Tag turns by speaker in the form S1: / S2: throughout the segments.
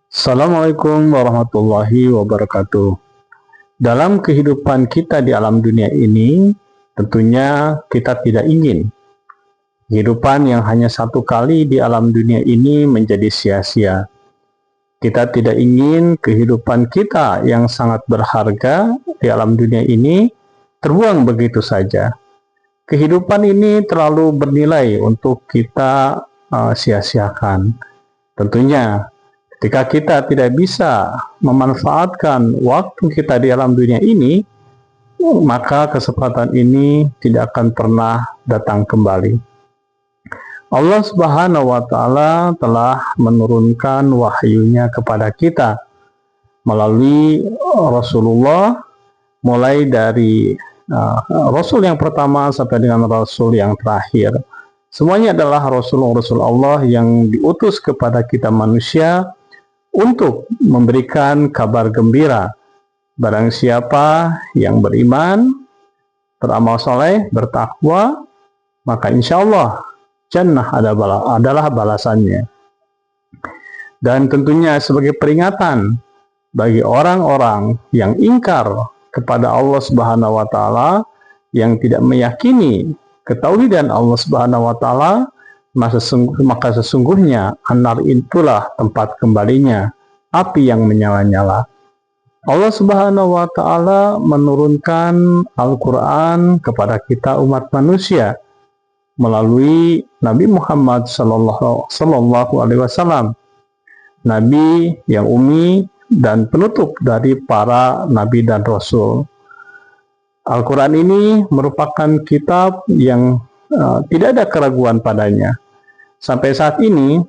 S1: Assalamualaikum warahmatullahi wabarakatuh. Dalam kehidupan kita di alam dunia ini, tentunya kita tidak ingin kehidupan yang hanya satu kali di alam dunia ini menjadi sia-sia. Kita tidak ingin kehidupan kita yang sangat berharga di alam dunia ini terbuang begitu saja. Kehidupan ini terlalu bernilai untuk kita sia-siakan. Tentunya ketika kita tidak bisa memanfaatkan waktu kita di alam dunia ini, maka kesempatan ini tidak akan pernah datang kembali. Allah Subhanahu wa Ta'ala telah menurunkan wahyunya kepada kita melalui Rasulullah, mulai dari Rasul yang pertama sampai dengan Rasul yang terakhir. Semuanya adalah Rasul Allah yang diutus kepada kita manusia untuk memberikan kabar gembira. Barang siapa yang beriman, beramal soleh, bertakwa, maka insya Allah jannah adalah balasannya. Dan tentunya sebagai peringatan bagi orang-orang yang ingkar kepada Allah Subhanahu wa Ta'ala, yang tidak meyakini ketauhidan Allah Subhanahu wa Ta'ala, maka sesungguhnya anar itulah tempat kembalinya api yang menyala-nyala. Allah Subhanahu wa Ta'ala menurunkan Al-Quran kepada kita umat manusia melalui Nabi Muhammad Sallallahu Alaihi Wasallam, Nabi yang ummi dan penutup dari para Nabi dan Rasul. Al-Quran ini merupakan kitab yang tidak ada keraguan padanya. Sampai saat ini,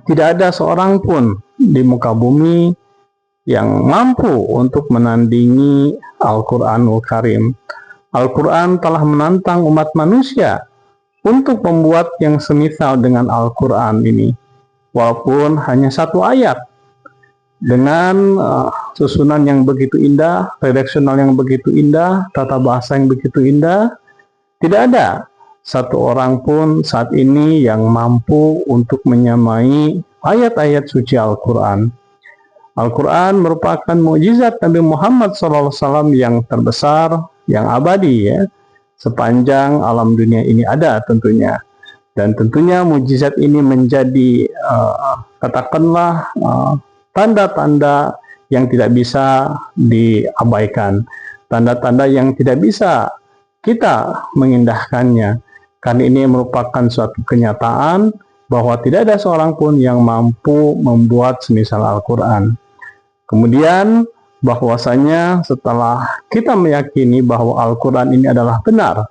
S1: tidak ada seorang pun di muka bumi yang mampu untuk menandingi Al-Quranul Karim. Al-Quran telah menantang umat manusia untuk membuat yang semisal dengan Al-Quran ini. Walaupun hanya satu ayat, dengan susunan yang begitu indah, redaksional yang begitu indah, tata bahasa yang begitu indah, tidak ada satu orang pun saat ini yang mampu untuk menyamai ayat-ayat suci Al-Quran. Al-Quran merupakan mukjizat Nabi Muhammad SAW yang terbesar, yang abadi, ya, sepanjang alam dunia ini ada tentunya. Dan tentunya mukjizat ini menjadi katakanlah tanda-tanda yang tidak bisa diabaikan, tanda-tanda yang tidak bisa kita mengindahkannya. Karena ini merupakan suatu kenyataan bahwa tidak ada seorang pun yang mampu membuat semisal Al-Quran. Kemudian bahwasanya setelah kita meyakini bahwa Al-Quran ini adalah benar,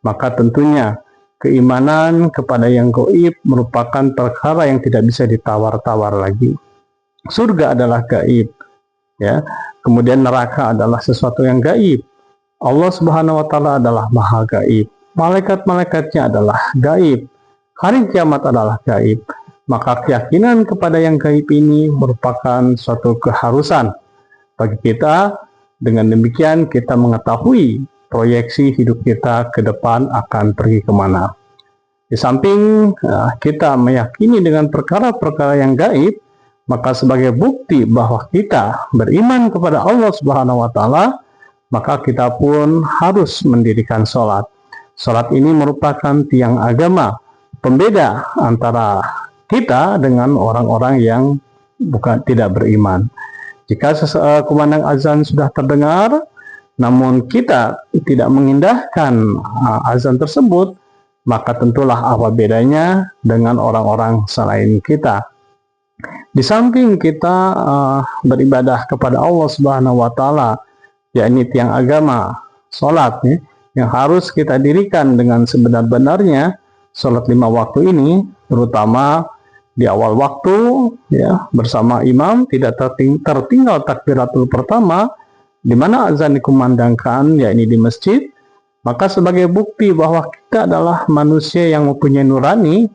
S1: maka tentunya keimanan kepada yang gaib merupakan perkara yang tidak bisa ditawar-tawar lagi. Surga adalah gaib, ya. Kemudian neraka adalah sesuatu yang gaib. Allah Subhanahu wa Ta'ala adalah maha gaib. Malaikat-malaikatnya adalah gaib. Hari kiamat adalah gaib. Maka keyakinan kepada yang gaib ini merupakan suatu keharusan bagi kita. Dengan demikian kita mengetahui proyeksi hidup kita ke depan akan pergi kemana. Di samping kita meyakini dengan perkara-perkara yang gaib, maka sebagai bukti bahwa kita beriman kepada Allah Subhanahu wa Ta'ala, maka kita pun harus mendirikan sholat. Sholat ini merupakan tiang agama, pembeda antara kita dengan orang-orang yang tidak beriman. Jika kumandang azan sudah terdengar, namun kita tidak mengindahkan azan tersebut, maka tentulah apa bedanya dengan orang-orang selain kita. Di samping kita beribadah kepada Allah Subhanahu wa Ta'ala, yakni tiang agama, sholat, yang harus kita dirikan dengan sebenar-benarnya. Sholat 5 waktu ini, terutama di awal waktu, ya, bersama imam, tidak tertinggal takbiratul pertama, di mana azan dikumandangkan, yakni di masjid. Maka sebagai bukti bahwa kita adalah manusia yang mempunyai nurani,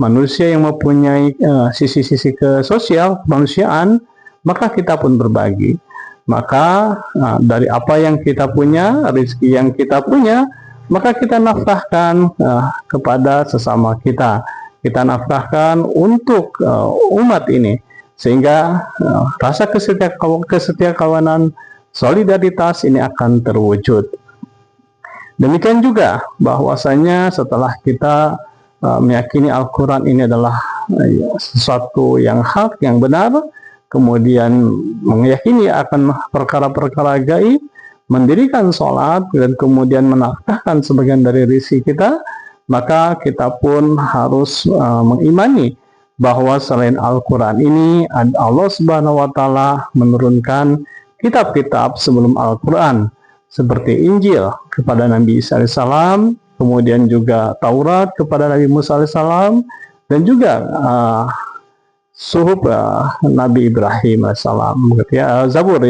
S1: manusia yang mempunyai sisi-sisi sosial kemanusiaan, maka kita pun berbagi. Maka dari apa yang kita punya, rezeki yang kita punya, maka kita nafkahkan kepada sesama kita. Kita nafkahkan untuk umat ini. sehingga rasa kesetiakawanan, solidaritas ini akan terwujud. Demikian juga bahwasanya setelah kita meyakini Al-Quran ini adalah sesuatu yang hak, yang benar, kemudian meyakini akan perkara-perkara gaib, mendirikan sholat, dan kemudian menafkahkan sebagian dari rezeki kita, maka kita pun harus mengimani bahwa selain Al-Quran ini, Allah Subhanahu wa Ta'ala menurunkan kitab-kitab sebelum Al-Quran, seperti Injil kepada Nabi Isa AS, kemudian juga Taurat kepada Nabi Musa AS, dan juga suhuf Nabi Ibrahim AS, Zabur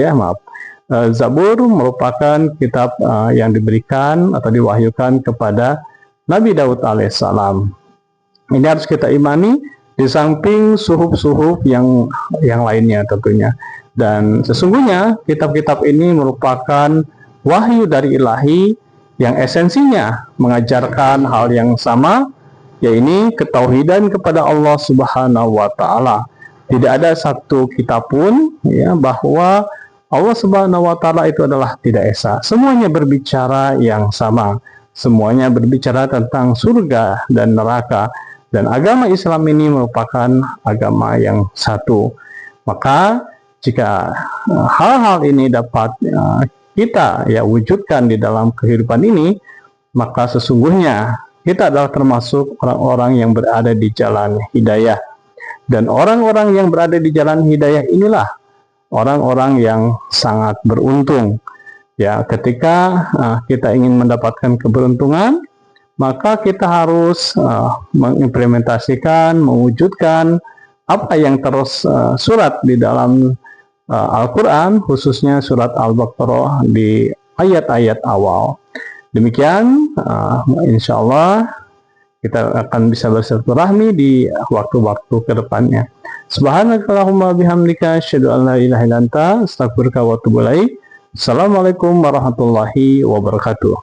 S1: Zabur merupakan kitab yang diberikan atau diwahyukan kepada Nabi Daud AS. Ini harus kita imani di samping suhuf-suhuf yang lainnya tentunya. Dan sesungguhnya kitab-kitab ini merupakan wahyu dari ilahi yang esensinya mengajarkan hal yang sama, yaitu ketauhidan kepada Allah Subhanahu wa Ta'ala. Tidak ada satu kitab pun bahwa Allah Subhanahu wa Ta'ala itu adalah tidak esa. Semuanya berbicara yang sama. Semuanya berbicara tentang surga dan neraka. Dan agama Islam ini merupakan agama yang satu. Maka jika hal-hal ini dapat kita wujudkan di dalam kehidupan ini, maka sesungguhnya kita adalah termasuk orang-orang yang berada di jalan hidayah. Dan orang-orang yang berada di jalan hidayah inilah orang-orang yang sangat beruntung. Ketika kita ingin mendapatkan keberuntungan, maka kita harus mengimplementasikan, mewujudkan apa yang terus surat di dalam Al-Quran, khususnya surat Al-Baqarah di ayat-ayat awal. Demikian, insya Allah kita akan bisa bersilaturahmi di waktu-waktu ke depannya. Subhanakallahumma bihamdika, asyhadu an la ilaha illa anta, astaghfiruka wa atubu ilaik. Assalamualaikum warahmatullahi wabarakatuh.